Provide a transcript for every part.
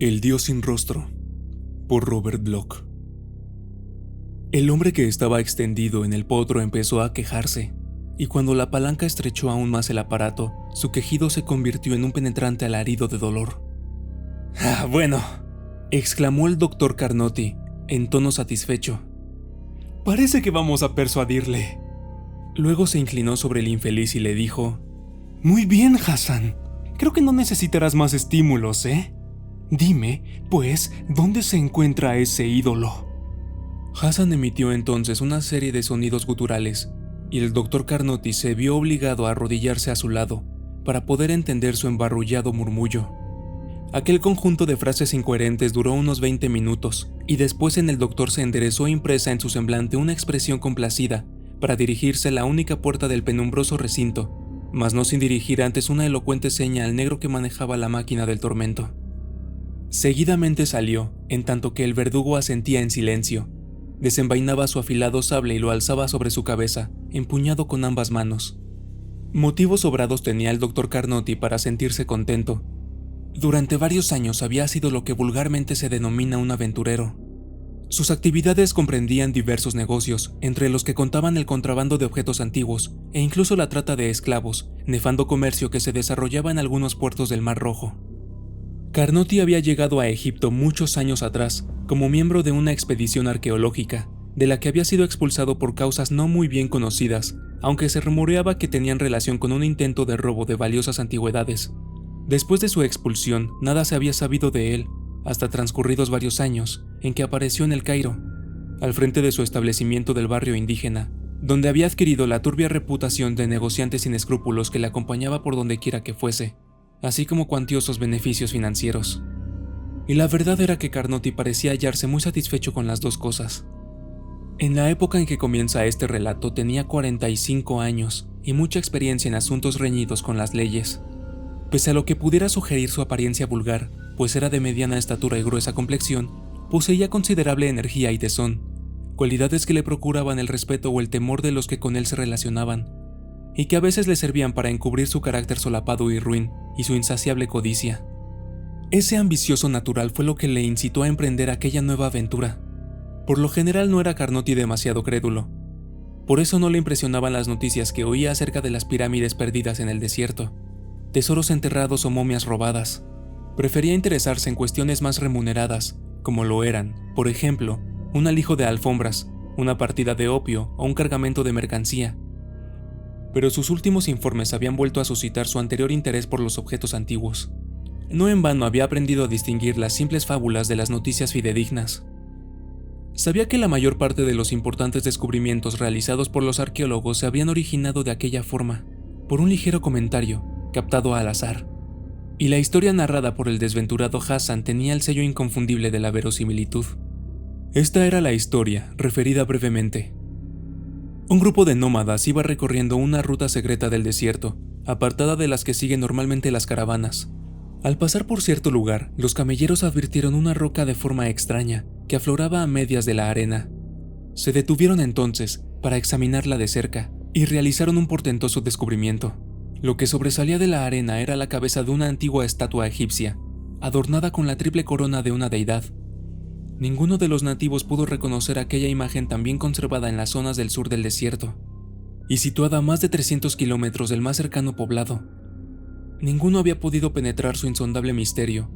El Dios sin rostro, por Robert Bloch. El hombre que estaba extendido en el potro empezó a quejarse, y cuando la palanca estrechó aún más el aparato, su quejido se convirtió en un penetrante alarido de dolor. «Ah, bueno», exclamó el doctor Carnotti, en tono satisfecho. «Parece que vamos a persuadirle». Luego se inclinó sobre el infeliz y le dijo: «Muy bien, Hassan. Creo que no necesitarás más estímulos, ¿eh? Dime, pues, ¿dónde se encuentra ese ídolo?» Hassan emitió entonces una serie de sonidos guturales, y el doctor Carnotti se vio obligado a arrodillarse a su lado para poder entender su embarrullado murmullo. Aquel conjunto de frases incoherentes duró unos 20 minutos, y después en el doctor se enderezó impresa en su semblante una expresión complacida para dirigirse a la única puerta del penumbroso recinto, mas no sin dirigir antes una elocuente seña al negro que manejaba la máquina del tormento. Seguidamente salió, en tanto que el verdugo asentía en silencio. Desenvainaba su afilado sable y lo alzaba sobre su cabeza, empuñado con ambas manos. Motivos sobrados tenía el doctor Carnotti para sentirse contento. Durante varios años había sido lo que vulgarmente se denomina un aventurero. Sus actividades comprendían diversos negocios, entre los que contaban el contrabando de objetos antiguos e incluso la trata de esclavos, nefando comercio que se desarrollaba en algunos puertos del Mar Rojo. Carnotti había llegado a Egipto muchos años atrás como miembro de una expedición arqueológica, de la que había sido expulsado por causas no muy bien conocidas, aunque se rumoreaba que tenían relación con un intento de robo de valiosas antigüedades. Después de su expulsión, nada se había sabido de él, hasta transcurridos varios años, en que apareció en El Cairo, al frente de su establecimiento del barrio indígena, donde había adquirido la turbia reputación de negociante sin escrúpulos que le acompañaba por donde quiera que fuese, así como cuantiosos beneficios financieros. Y la verdad era que Carnotti parecía hallarse muy satisfecho con las dos cosas. En la época en que comienza este relato tenía 45 años y mucha experiencia en asuntos reñidos con las leyes. Pese a lo que pudiera sugerir su apariencia vulgar, pues era de mediana estatura y gruesa complexión, poseía considerable energía y tesón, cualidades que le procuraban el respeto o el temor de los que con él se relacionaban, y que a veces le servían para encubrir su carácter solapado y ruin y su insaciable codicia. Ese ambicioso natural fue lo que le incitó a emprender aquella nueva aventura. Por lo general no era Carnotti demasiado crédulo. Por eso no le impresionaban las noticias que oía acerca de las pirámides perdidas en el desierto, tesoros enterrados o momias robadas. Prefería interesarse en cuestiones más remuneradas, como lo eran, por ejemplo, un alijo de alfombras, una partida de opio o un cargamento de mercancía. Pero sus últimos informes habían vuelto a suscitar su anterior interés por los objetos antiguos. No en vano había aprendido a distinguir las simples fábulas de las noticias fidedignas. Sabía que la mayor parte de los importantes descubrimientos realizados por los arqueólogos se habían originado de aquella forma, por un ligero comentario, captado al azar. Y la historia narrada por el desventurado Hassan tenía el sello inconfundible de la verosimilitud. Esta era la historia, referida brevemente. Un grupo de nómadas iba recorriendo una ruta secreta del desierto, apartada de las que siguen normalmente las caravanas. Al pasar por cierto lugar, los camelleros advirtieron una roca de forma extraña que afloraba a medias de la arena. Se detuvieron entonces para examinarla de cerca y realizaron un portentoso descubrimiento. Lo que sobresalía de la arena era la cabeza de una antigua estatua egipcia, adornada con la triple corona de una deidad. Ninguno de los nativos pudo reconocer aquella imagen tan bien conservada en las zonas del sur del desierto, y situada a más de 300 kilómetros del más cercano poblado. Ninguno había podido penetrar su insondable misterio,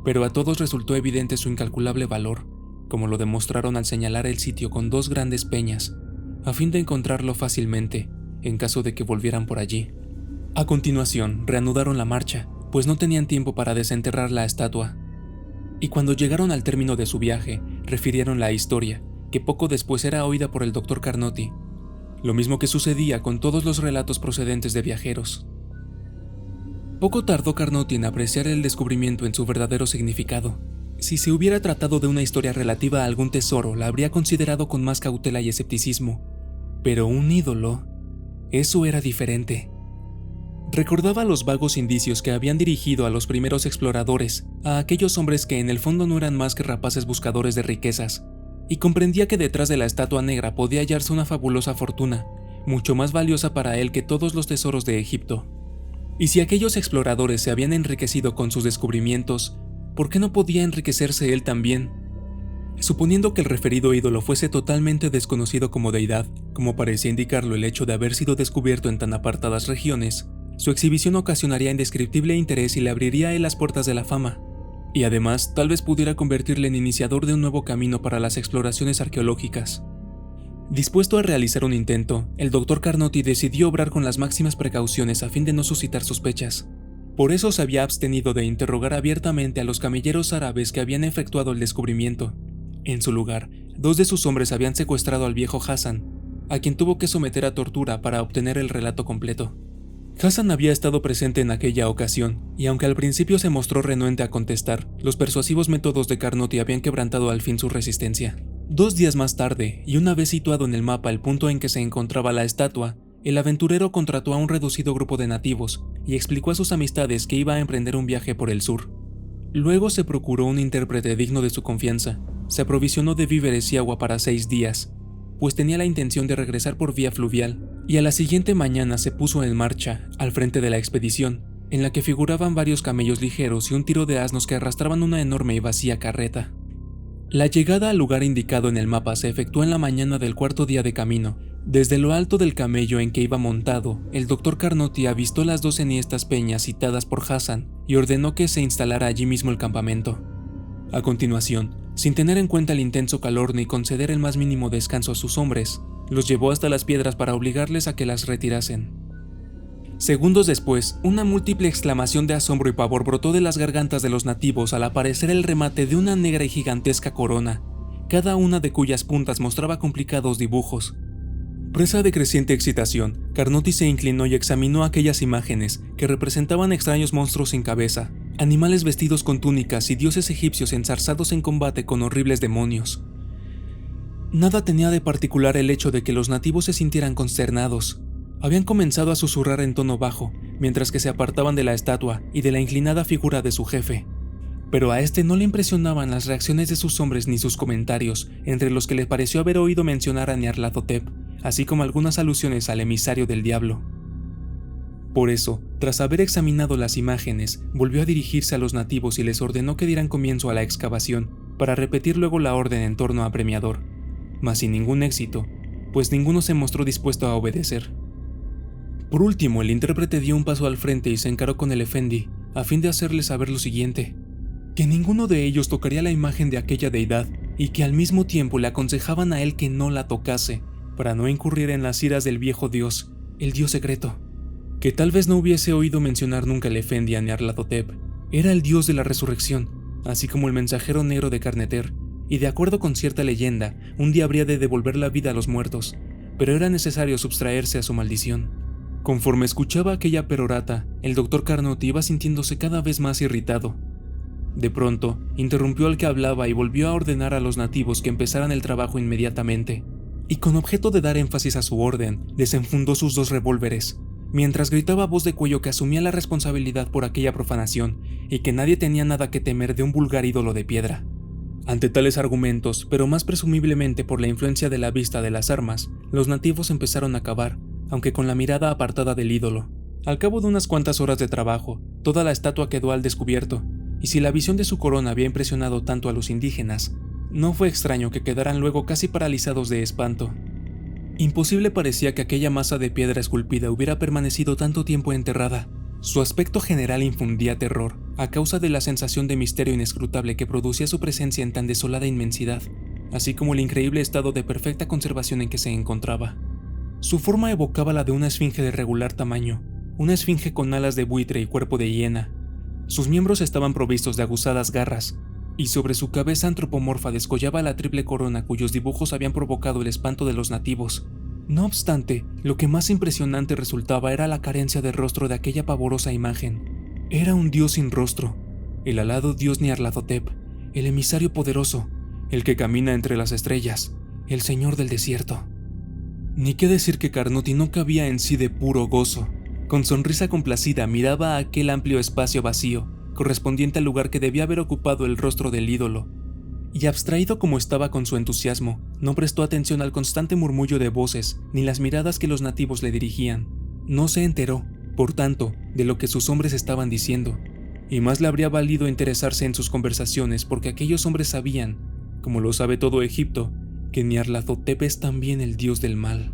pero a todos resultó evidente su incalculable valor, como lo demostraron al señalar el sitio con dos grandes peñas, a fin de encontrarlo fácilmente, en caso de que volvieran por allí. A continuación, reanudaron la marcha, pues no tenían tiempo para desenterrar la estatua. Y cuando llegaron al término de su viaje, refirieron la historia, que poco después era oída por el doctor Carnotti, lo mismo que sucedía con todos los relatos procedentes de viajeros. Poco tardó Carnotti en apreciar el descubrimiento en su verdadero significado. Si se hubiera tratado de una historia relativa a algún tesoro, la habría considerado con más cautela y escepticismo. Pero un ídolo, eso era diferente. Recordaba los vagos indicios que habían dirigido a los primeros exploradores, a aquellos hombres que en el fondo no eran más que rapaces buscadores de riquezas, y comprendía que detrás de la estatua negra podía hallarse una fabulosa fortuna, mucho más valiosa para él que todos los tesoros de Egipto. Y si aquellos exploradores se habían enriquecido con sus descubrimientos, ¿por qué no podía enriquecerse él también? Suponiendo que el referido ídolo fuese totalmente desconocido como deidad, como parecía indicarlo el hecho de haber sido descubierto en tan apartadas regiones, su exhibición ocasionaría indescriptible interés y le abriría a él las puertas de la fama. Y además, tal vez pudiera convertirle en iniciador de un nuevo camino para las exploraciones arqueológicas. Dispuesto a realizar un intento, el Dr. Carnotti decidió obrar con las máximas precauciones a fin de no suscitar sospechas. Por eso se había abstenido de interrogar abiertamente a los camilleros árabes que habían efectuado el descubrimiento. En su lugar, 2 de sus hombres habían secuestrado al viejo Hassan, a quien tuvo que someter a tortura para obtener el relato completo. Hassan había estado presente en aquella ocasión, y aunque al principio se mostró renuente a contestar, los persuasivos métodos de Carnotti habían quebrantado al fin su resistencia. 2 días más tarde, y una vez situado en el mapa el punto en que se encontraba la estatua, el aventurero contrató a un reducido grupo de nativos y explicó a sus amistades que iba a emprender un viaje por el sur. Luego se procuró un intérprete digno de su confianza, se aprovisionó de víveres y agua para 6 días, pues tenía la intención de regresar por vía fluvial, y a la siguiente mañana se puso en marcha, al frente de la expedición, en la que figuraban varios camellos ligeros y un tiro de asnos que arrastraban una enorme y vacía carreta. La llegada al lugar indicado en el mapa se efectuó en la mañana del 4.º día de camino. Desde lo alto del camello en que iba montado, el Dr. Carnotti avistó las 2 enhiestas peñas citadas por Hassan y ordenó que se instalara allí mismo el campamento. A continuación, sin tener en cuenta el intenso calor ni conceder el más mínimo descanso a sus hombres, los llevó hasta las piedras para obligarles a que las retirasen. Segundos después, una múltiple exclamación de asombro y pavor brotó de las gargantas de los nativos al aparecer el remate de una negra y gigantesca corona, cada una de cuyas puntas mostraba complicados dibujos. Presa de creciente excitación, Carnotti se inclinó y examinó aquellas imágenes que representaban extraños monstruos sin cabeza, animales vestidos con túnicas y dioses egipcios enzarzados en combate con horribles demonios. Nada tenía de particular el hecho de que los nativos se sintieran consternados. Habían comenzado a susurrar en tono bajo, mientras que se apartaban de la estatua y de la inclinada figura de su jefe. Pero a este no le impresionaban las reacciones de sus hombres ni sus comentarios, entre los que le pareció haber oído mencionar a Nyarlathotep, así como algunas alusiones al emisario del diablo. Por eso, tras haber examinado las imágenes, volvió a dirigirse a los nativos y les ordenó que dieran comienzo a la excavación, para repetir luego la orden en torno a Premiador, mas sin ningún éxito, pues ninguno se mostró dispuesto a obedecer. Por último, el intérprete dio un paso al frente y se encaró con el efendi, a fin de hacerle saber lo siguiente: que ninguno de ellos tocaría la imagen de aquella deidad, y que al mismo tiempo le aconsejaban a él que no la tocase, para no incurrir en las iras del viejo dios, el dios secreto, que tal vez no hubiese oído mencionar nunca el efendi a Nyarlathotep. Era el dios de la resurrección, así como el mensajero negro de Carneter, y de acuerdo con cierta leyenda, un día habría de devolver la vida a los muertos, pero era necesario sustraerse a su maldición. Conforme escuchaba aquella perorata, el Dr. Carnotti iba sintiéndose cada vez más irritado. De pronto, interrumpió al que hablaba y volvió a ordenar a los nativos que empezaran el trabajo inmediatamente, y con objeto de dar énfasis a su orden, desenfundó sus 2 revólveres, mientras gritaba a voz de cuello que asumía la responsabilidad por aquella profanación y que nadie tenía nada que temer de un vulgar ídolo de piedra. Ante tales argumentos, pero más presumiblemente por la influencia de la vista de las armas, los nativos empezaron a cavar, aunque con la mirada apartada del ídolo. Al cabo de unas cuantas horas de trabajo, toda la estatua quedó al descubierto, y si la visión de su corona había impresionado tanto a los indígenas, no fue extraño que quedaran luego casi paralizados de espanto. Imposible parecía que aquella masa de piedra esculpida hubiera permanecido tanto tiempo enterrada. Su aspecto general infundía terror, a causa de la sensación de misterio inescrutable que producía su presencia en tan desolada inmensidad, así como el increíble estado de perfecta conservación en que se encontraba. Su forma evocaba la de una esfinge de regular tamaño, una esfinge con alas de buitre y cuerpo de hiena. Sus miembros estaban provistos de aguzadas garras, y sobre su cabeza antropomorfa descollaba la triple corona cuyos dibujos habían provocado el espanto de los nativos. No obstante, lo que más impresionante resultaba era la carencia de rostro de aquella pavorosa imagen. Era un dios sin rostro, el alado dios Nyarlathotep, el emisario poderoso, el que camina entre las estrellas, el señor del desierto. Ni qué decir que Carnotti no cabía en sí de puro gozo. Con sonrisa complacida miraba a aquel amplio espacio vacío, correspondiente al lugar que debía haber ocupado el rostro del ídolo, y abstraído como estaba con su entusiasmo, no prestó atención al constante murmullo de voces ni las miradas que los nativos le dirigían. No se enteró, por tanto, de lo que sus hombres estaban diciendo, y más le habría valido interesarse en sus conversaciones porque aquellos hombres sabían, como lo sabe todo Egipto, que Nyarlathotep es también el dios del mal.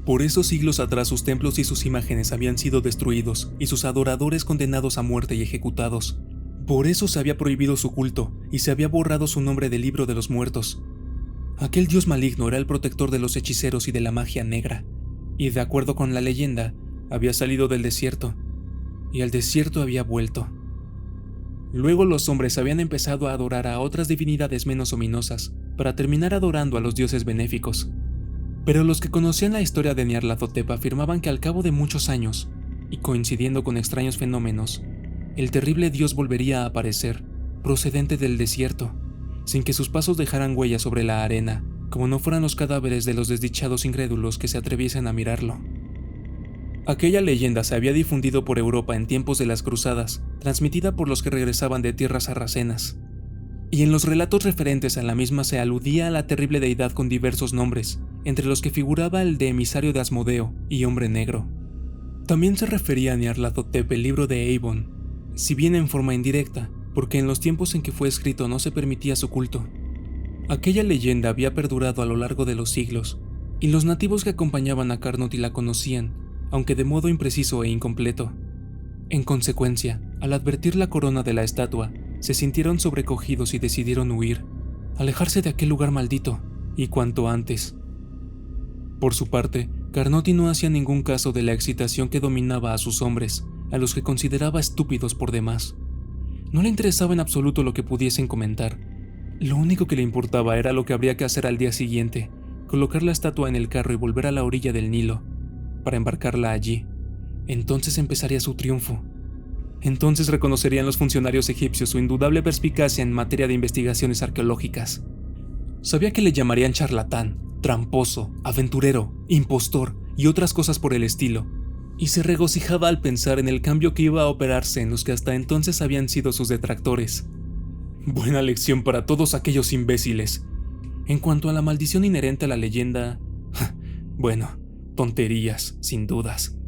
Por eso siglos atrás sus templos y sus imágenes habían sido destruidos y sus adoradores condenados a muerte y ejecutados. Por eso se había prohibido su culto y se había borrado su nombre del libro de los muertos. Aquel dios maligno era el protector de los hechiceros y de la magia negra, y de acuerdo con la leyenda, había salido del desierto, y al desierto había vuelto. Luego los hombres habían empezado a adorar a otras divinidades menos ominosas, para terminar adorando a los dioses benéficos. Pero los que conocían la historia de Nyarlathotep afirmaban que al cabo de muchos años, y coincidiendo con extraños fenómenos, el terrible dios volvería a aparecer, procedente del desierto, sin que sus pasos dejaran huellas sobre la arena, como no fueran los cadáveres de los desdichados incrédulos que se atreviesen a mirarlo. Aquella leyenda se había difundido por Europa en tiempos de las cruzadas, transmitida por los que regresaban de tierras sarracenas. Y en los relatos referentes a la misma se aludía a la terrible deidad con diversos nombres, entre los que figuraba el de emisario de Asmodeo y hombre negro. También se refería a Nyarlathotep el libro de Eibon, si bien en forma indirecta, porque en los tiempos en que fue escrito no se permitía su culto. Aquella leyenda había perdurado a lo largo de los siglos, y los nativos que acompañaban a Carnoti la conocían, aunque de modo impreciso e incompleto. En consecuencia, al advertir la corona de la estatua, se sintieron sobrecogidos y decidieron huir, alejarse de aquel lugar maldito, y cuanto antes. Por su parte, Carnoti no hacía ningún caso de la excitación que dominaba a sus hombres, a los que consideraba estúpidos por demás. No le interesaba en absoluto lo que pudiesen comentar. Lo único que le importaba era lo que habría que hacer al día siguiente, colocar la estatua en el carro y volver a la orilla del Nilo, para embarcarla allí. Entonces empezaría su triunfo. Entonces reconocerían los funcionarios egipcios su indudable perspicacia en materia de investigaciones arqueológicas. Sabía que le llamarían charlatán, tramposo, aventurero, impostor y otras cosas por el estilo, y se regocijaba al pensar en el cambio que iba a operarse en los que hasta entonces habían sido sus detractores. Buena lección para todos aquellos imbéciles. En cuanto a la maldición inherente a la leyenda, bueno, tonterías, sin dudas.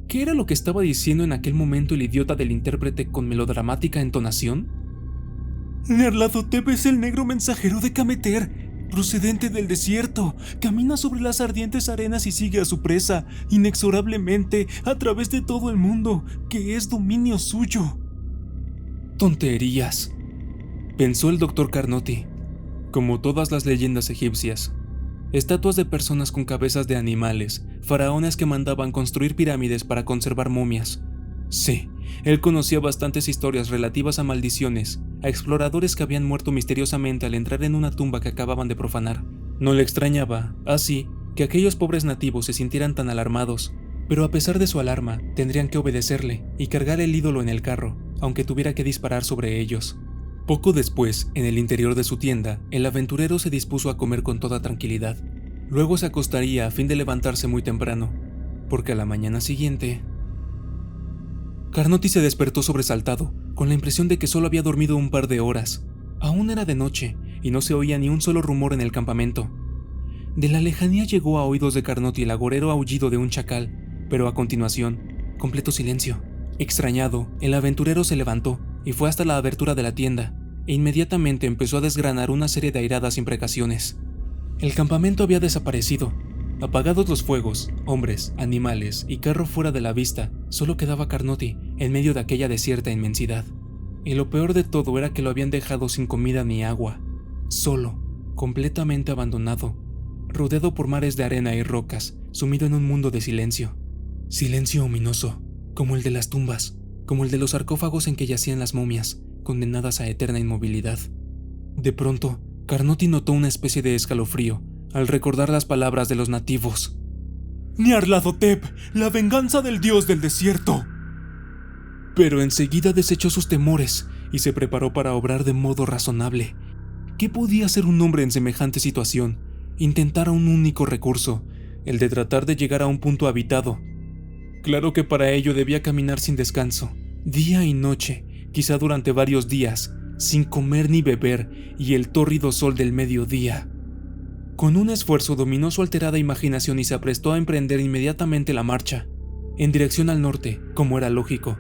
¿Qué era lo que estaba diciendo en aquel momento el idiota del intérprete con melodramática entonación? Nyarlathotep es el negro mensajero de Kemeter, procedente del desierto. Camina sobre las ardientes arenas y sigue a su presa, inexorablemente, a través de todo el mundo, que es dominio suyo. Tonterías, pensó el doctor Carnoti. Como todas las leyendas egipcias, estatuas de personas con cabezas de animales, faraones que mandaban construir pirámides para conservar momias. Sí, él conocía bastantes historias relativas a maldiciones, a exploradores que habían muerto misteriosamente al entrar en una tumba que acababan de profanar. No le extrañaba, así, que aquellos pobres nativos se sintieran tan alarmados, pero a pesar de su alarma, tendrían que obedecerle y cargar el ídolo en el carro, aunque tuviera que disparar sobre ellos. Poco después, en el interior de su tienda, el aventurero se dispuso a comer con toda tranquilidad. Luego se acostaría a fin de levantarse muy temprano, porque a la mañana siguiente... Carnoti se despertó sobresaltado, con la impresión de que solo había dormido un par de horas. Aún era de noche, y no se oía ni un solo rumor en el campamento. De la lejanía llegó a oídos de Carnoti el agorero aullido de un chacal, pero a continuación, completo silencio. Extrañado, el aventurero se levantó y fue hasta la abertura de la tienda, e inmediatamente empezó a desgranar una serie de airadas imprecaciones. El campamento había desaparecido. Apagados los fuegos, hombres, animales y carro fuera de la vista, solo quedaba Carnoti en medio de aquella desierta inmensidad. Y lo peor de todo era que lo habían dejado sin comida ni agua, solo, completamente abandonado, rodeado por mares de arena y rocas, sumido en un mundo de silencio. Silencio ominoso, como el de las tumbas, como el de los sarcófagos en que yacían las momias, condenadas a eterna inmovilidad. De pronto, Carnoti notó una especie de escalofrío al recordar las palabras de los nativos. Nyarlathotep, la venganza del dios del desierto. Pero enseguida desechó sus temores y se preparó para obrar de modo razonable. ¿Qué podía hacer un hombre en semejante situación? Intentar un único recurso, el de tratar de llegar a un punto habitado. Claro que para ello debía caminar sin descanso, día y noche, quizá durante varios días, sin comer ni beber, y el tórrido sol del mediodía. Con un esfuerzo dominó su alterada imaginación y se aprestó a emprender inmediatamente la marcha, en dirección al norte, como era lógico.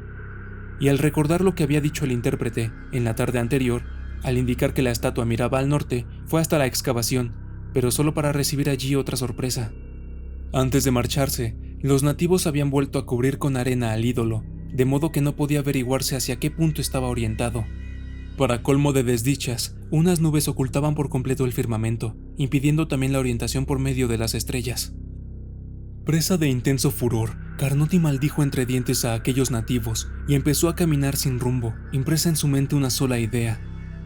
y al recordar lo que había dicho el intérprete en la tarde anterior, al indicar que la estatua miraba al norte, fue hasta la excavación, pero solo para recibir allí otra sorpresa. Antes de marcharse, los nativos habían vuelto a cubrir con arena al ídolo, de modo que no podía averiguarse hacia qué punto estaba orientado. Para colmo de desdichas, unas nubes ocultaban por completo el firmamento, impidiendo también la orientación por medio de las estrellas. Presa de intenso furor, Carnotti maldijo entre dientes a aquellos nativos y empezó a caminar sin rumbo, impresa en su mente una sola idea,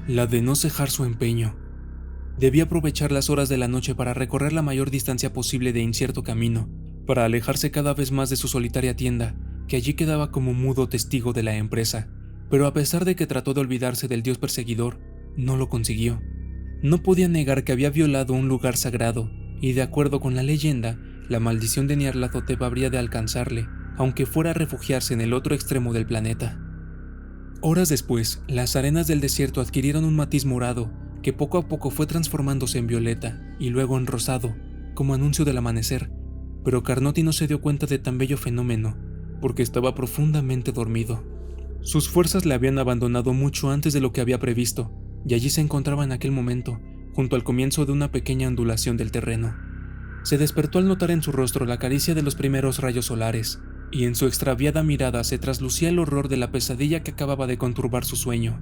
la de no cejar su empeño. Debía aprovechar las horas de la noche para recorrer la mayor distancia posible de incierto camino, para alejarse cada vez más de su solitaria tienda, que allí quedaba como mudo testigo de la empresa, pero a pesar de que trató de olvidarse del dios perseguidor, no lo consiguió. No podía negar que había violado un lugar sagrado, y de acuerdo con la leyenda, la maldición de Nyarlathotep habría de alcanzarle, aunque fuera a refugiarse en el otro extremo del planeta. Horas después, las arenas del desierto adquirieron un matiz morado, que poco a poco fue transformándose en violeta, y luego en rosado, como anuncio del amanecer, pero Carnotti no se dio cuenta de tan bello fenómeno, porque estaba profundamente dormido. Sus fuerzas le habían abandonado mucho antes de lo que había previsto, y allí se encontraba en aquel momento, junto al comienzo de una pequeña ondulación del terreno. Se despertó al notar en su rostro la caricia de los primeros rayos solares, y en su extraviada mirada se traslucía el horror de la pesadilla que acababa de conturbar su sueño.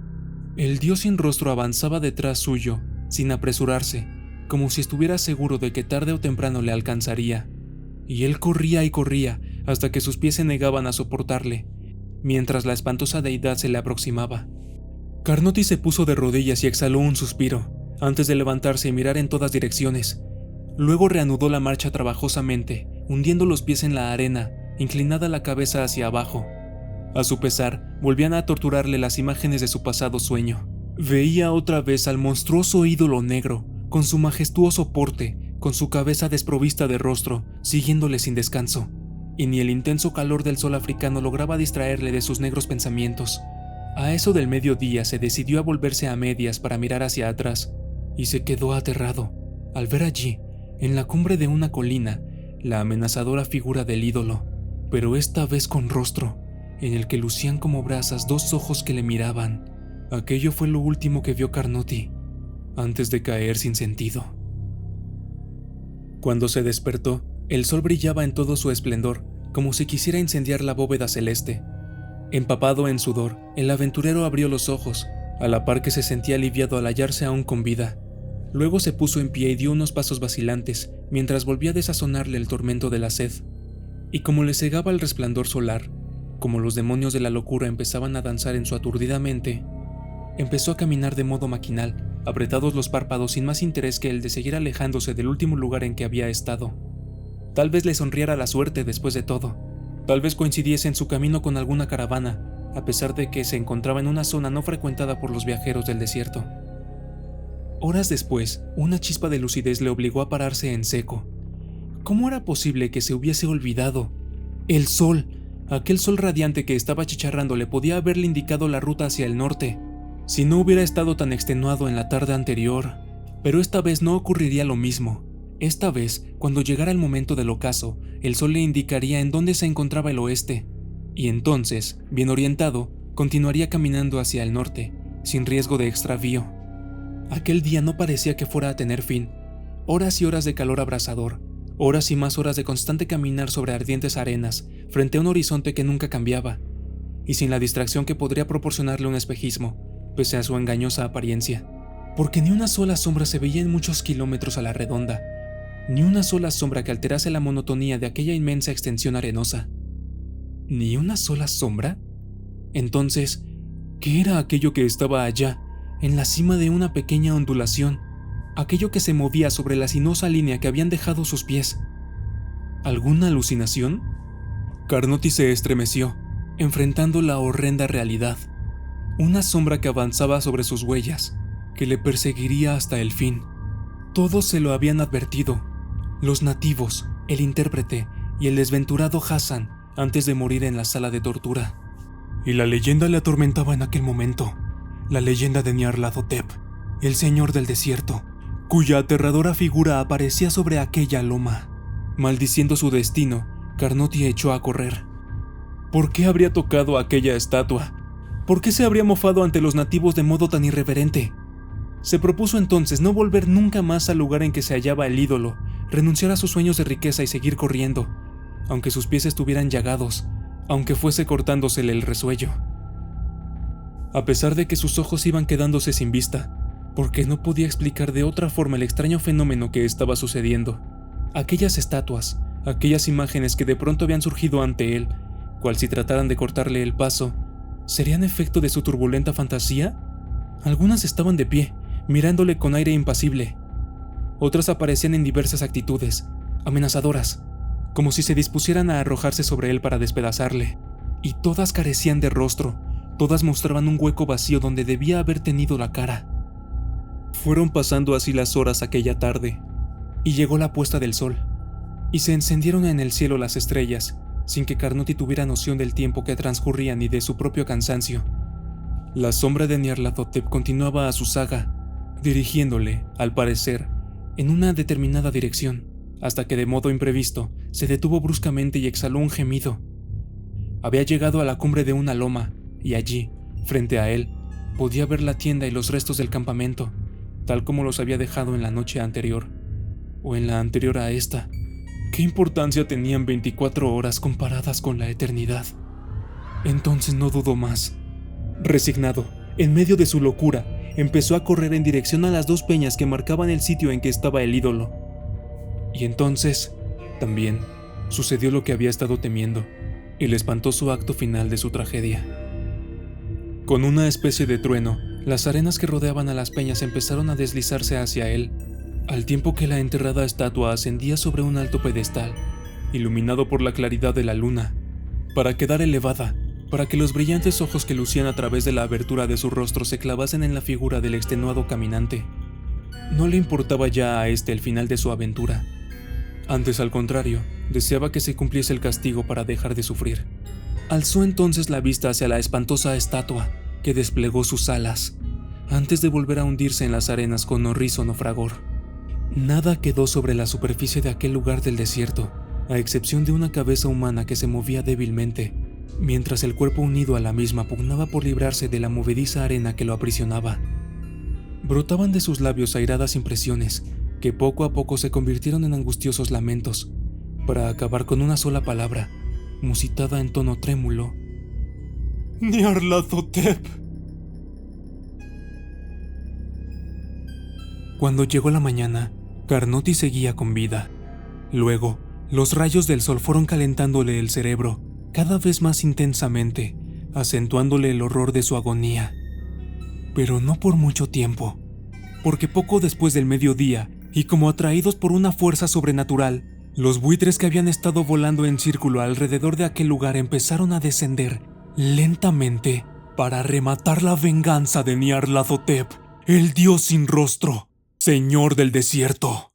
El dios sin rostro avanzaba detrás suyo, sin apresurarse, como si estuviera seguro de que tarde o temprano le alcanzaría. Y él corría y corría hasta que sus pies se negaban a soportarle, mientras la espantosa deidad se le aproximaba. Carnotti se puso de rodillas y exhaló un suspiro, antes de levantarse y mirar en todas direcciones. Luego reanudó la marcha trabajosamente, hundiendo los pies en la arena, inclinada la cabeza hacia abajo. A su pesar, volvían a torturarle las imágenes de su pasado sueño. Veía otra vez al monstruoso ídolo negro, con su majestuoso porte, con su cabeza desprovista de rostro, siguiéndole sin descanso, y ni el intenso calor del sol africano lograba distraerle de sus negros pensamientos. A eso del mediodía se decidió a volverse a medias para mirar hacia atrás, y se quedó aterrado, al ver allí, en la cumbre de una colina, la amenazadora figura del ídolo, pero esta vez con rostro, en el que lucían como brasas dos ojos que le miraban. Aquello fue lo último que vio Carnotti, antes de caer sin sentido. Cuando se despertó, el sol brillaba en todo su esplendor, como si quisiera incendiar la bóveda celeste. Empapado en sudor, el aventurero abrió los ojos, a la par que se sentía aliviado al hallarse aún con vida. Luego se puso en pie y dio unos pasos vacilantes, mientras volvía a desazonarle el tormento de la sed. Y como le cegaba el resplandor solar, como los demonios de la locura empezaban a danzar en su aturdida mente, empezó a caminar de modo maquinal, apretados los párpados sin más interés que el de seguir alejándose del último lugar en que había estado. Tal vez le sonriera la suerte después de todo. Tal vez coincidiese en su camino con alguna caravana, a pesar de que se encontraba en una zona no frecuentada por los viajeros del desierto. Horas después, una chispa de lucidez le obligó a pararse en seco. ¿Cómo era posible que se hubiese olvidado? El sol, aquel sol radiante que estaba chicharrando, le podía haberle indicado la ruta hacia el norte, si no hubiera estado tan extenuado en la tarde anterior. Pero esta vez no ocurriría lo mismo. Esta vez, cuando llegara el momento del ocaso, el sol le indicaría en dónde se encontraba el oeste, y entonces, bien orientado, continuaría caminando hacia el norte, sin riesgo de extravío. Aquel día no parecía que fuera a tener fin. Horas y horas de calor abrasador, horas y más horas de constante caminar sobre ardientes arenas, frente a un horizonte que nunca cambiaba, y sin la distracción que podría proporcionarle un espejismo, pese a su engañosa apariencia, porque ni una sola sombra se veía en muchos kilómetros a la redonda, ni una sola sombra que alterase la monotonía de aquella inmensa extensión arenosa. ¿Ni una sola sombra? Entonces, ¿qué era aquello que estaba allá, en la cima de una pequeña ondulación, aquello que se movía sobre la sinuosa línea que habían dejado sus pies? ¿Alguna alucinación? Carnotti se estremeció, enfrentando la horrenda realidad. Una sombra que avanzaba sobre sus huellas, que le perseguiría hasta el fin. Todos se lo habían advertido, los nativos, el intérprete y el desventurado Hassan, antes de morir en la sala de tortura. Y la leyenda le atormentaba en aquel momento, la leyenda de Nyarlathotep, el señor del desierto, cuya aterradora figura aparecía sobre aquella loma. Maldiciendo su destino, Carnotti echó a correr. ¿Por qué habría tocado aquella estatua? ¿Por qué se habría mofado ante los nativos de modo tan irreverente? Se propuso entonces no volver nunca más al lugar en que se hallaba el ídolo, renunciar a sus sueños de riqueza y seguir corriendo, aunque sus pies estuvieran llagados, aunque fuese cortándosele el resuello. A pesar de que sus ojos iban quedándose sin vista, porque no podía explicar de otra forma el extraño fenómeno que estaba sucediendo. Aquellas estatuas, aquellas imágenes que de pronto habían surgido ante él, cual si trataran de cortarle el paso, ¿serían efecto de su turbulenta fantasía? Algunas estaban de pie, mirándole con aire impasible. Otras aparecían en diversas actitudes, amenazadoras, como si se dispusieran a arrojarse sobre él para despedazarle. Y todas carecían de rostro, todas mostraban un hueco vacío donde debía haber tenido la cara. Fueron pasando así las horas aquella tarde, y llegó la puesta del sol, y se encendieron en el cielo las estrellas, sin que Carnoti tuviera noción del tiempo que transcurría ni de su propio cansancio. La sombra de Nyarlathotep continuaba a su saga, dirigiéndole, al parecer, en una determinada dirección, hasta que de modo imprevisto se detuvo bruscamente y exhaló un gemido. Había llegado a la cumbre de una loma, y allí, frente a él, podía ver la tienda y los restos del campamento, tal como los había dejado en la noche anterior, o en la anterior a esta. ¿Qué importancia tenían 24 horas comparadas con la eternidad? Entonces no dudó más. Resignado, en medio de su locura, empezó a correr en dirección a las dos peñas que marcaban el sitio en que estaba el ídolo. Y entonces, también, sucedió lo que había estado temiendo, el espantoso acto final de su tragedia. Con una especie de trueno, las arenas que rodeaban a las peñas empezaron a deslizarse hacia él, al tiempo que la enterrada estatua ascendía sobre un alto pedestal, iluminado por la claridad de la luna, para quedar elevada, para que los brillantes ojos que lucían a través de la abertura de su rostro se clavasen en la figura del extenuado caminante. No le importaba ya a este el final de su aventura. Antes, al contrario, deseaba que se cumpliese el castigo para dejar de sufrir. Alzó entonces la vista hacia la espantosa estatua, que desplegó sus alas, antes de volver a hundirse en las arenas con horrísono fragor. Nada quedó sobre la superficie de aquel lugar del desierto, a excepción de una cabeza humana que se movía débilmente, mientras el cuerpo unido a la misma pugnaba por librarse de la movediza arena que lo aprisionaba. Brotaban de sus labios airadas impresiones, que poco a poco se convirtieron en angustiosos lamentos, para acabar con una sola palabra, musitada en tono trémulo: Nyarlathotep. Cuando llegó la mañana, Carnoti seguía con vida. Luego, los rayos del sol fueron calentándole el cerebro cada vez más intensamente, acentuándole el horror de su agonía. Pero no por mucho tiempo, porque poco después del mediodía, y como atraídos por una fuerza sobrenatural, los buitres que habían estado volando en círculo alrededor de aquel lugar empezaron a descender lentamente para rematar la venganza de Nyarlathotep, el dios sin rostro, señor del desierto.